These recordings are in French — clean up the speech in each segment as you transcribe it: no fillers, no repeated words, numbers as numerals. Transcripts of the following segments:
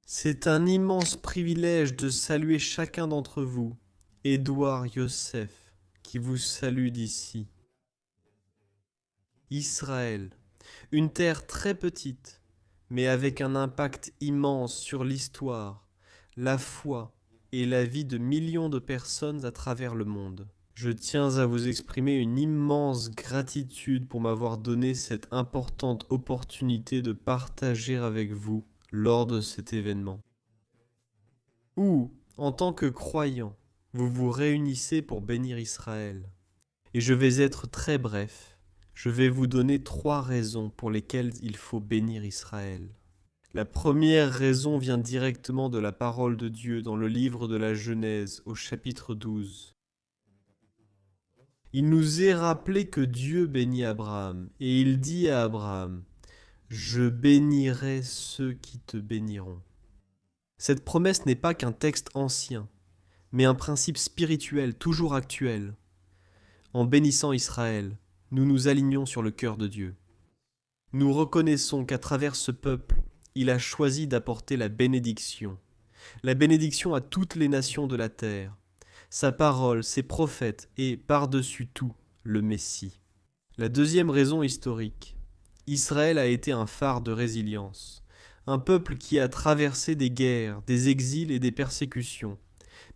C'est un immense privilège de saluer chacun d'entre vous. Édouard Youssef, qui vous salue d'ici. Israël, une terre très petite, mais avec un impact immense sur l'histoire, la foi et la vie de millions de personnes à travers le monde. Je tiens à vous exprimer une immense gratitude pour m'avoir donné cette importante opportunité de partager avec vous lors de cet événement. Ou, en tant que croyant, vous vous réunissez pour bénir Israël. Et je vais être très bref. Je vais vous donner 3 raisons pour lesquelles il faut bénir Israël. La première raison vient directement de la parole de Dieu dans le livre de la Genèse au chapitre 12. Il nous est rappelé que Dieu bénit Abraham et il dit à Abraham, « Je bénirai ceux qui te béniront ». Cette promesse n'est pas qu'un texte ancien, mais un principe spirituel toujours actuel. En bénissant Israël, nous nous alignons sur le cœur de Dieu. Nous reconnaissons qu'à travers ce peuple, il a choisi d'apporter la bénédiction à toutes les nations de la terre, sa parole, ses prophètes et, par-dessus tout, le Messie. La deuxième raison historique. Israël a été un phare de résilience, un peuple qui a traversé des guerres, des exils et des persécutions,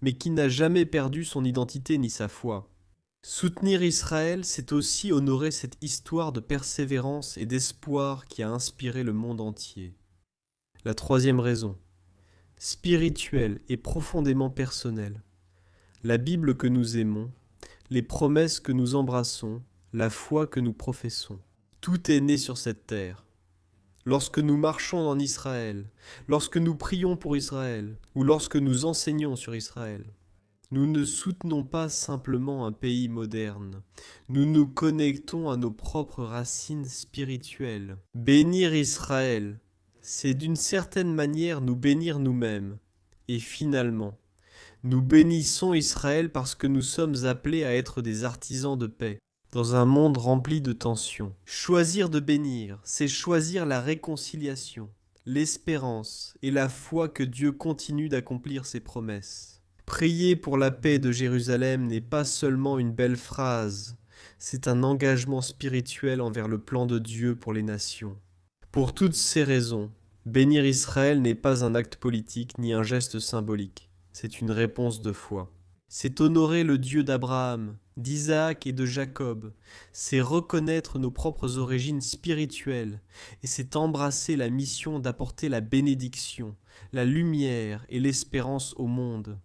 mais qui n'a jamais perdu son identité ni sa foi. Soutenir Israël, c'est aussi honorer cette histoire de persévérance et d'espoir qui a inspiré le monde entier. La troisième raison, spirituelle et profondément personnelle. La Bible que nous aimons, les promesses que nous embrassons, la foi que nous professons. Tout est né sur cette terre. Lorsque nous marchons en Israël, lorsque nous prions pour Israël, ou lorsque nous enseignons sur Israël, nous ne soutenons pas simplement un pays moderne, nous nous connectons à nos propres racines spirituelles. Bénir Israël, c'est d'une certaine manière nous bénir nous-mêmes. Et finalement, nous bénissons Israël parce que nous sommes appelés à être des artisans de paix, dans un monde rempli de tensions. Choisir de bénir, c'est choisir la réconciliation, l'espérance et la foi que Dieu continue d'accomplir ses promesses. Prier pour la paix de Jérusalem n'est pas seulement une belle phrase, c'est un engagement spirituel envers le plan de Dieu pour les nations. Pour toutes ces raisons, bénir Israël n'est pas un acte politique ni un geste symbolique, c'est une réponse de foi. C'est honorer le Dieu d'Abraham, d'Isaac et de Jacob, c'est reconnaître nos propres origines spirituelles, et c'est embrasser la mission d'apporter la bénédiction, la lumière et l'espérance au monde.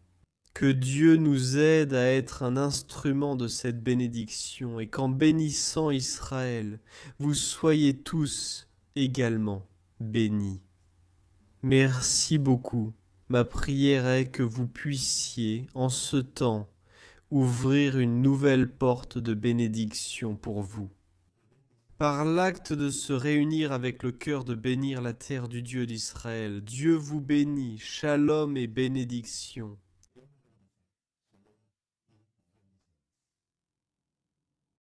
Que Dieu nous aide à être un instrument de cette bénédiction et qu'en bénissant Israël, vous soyez tous également bénis. Merci beaucoup. Ma prière est que vous puissiez, en ce temps, ouvrir une nouvelle porte de bénédiction pour vous. Par l'acte de se réunir avec le cœur de bénir la terre du Dieu d'Israël, Dieu vous bénit, shalom et bénédiction.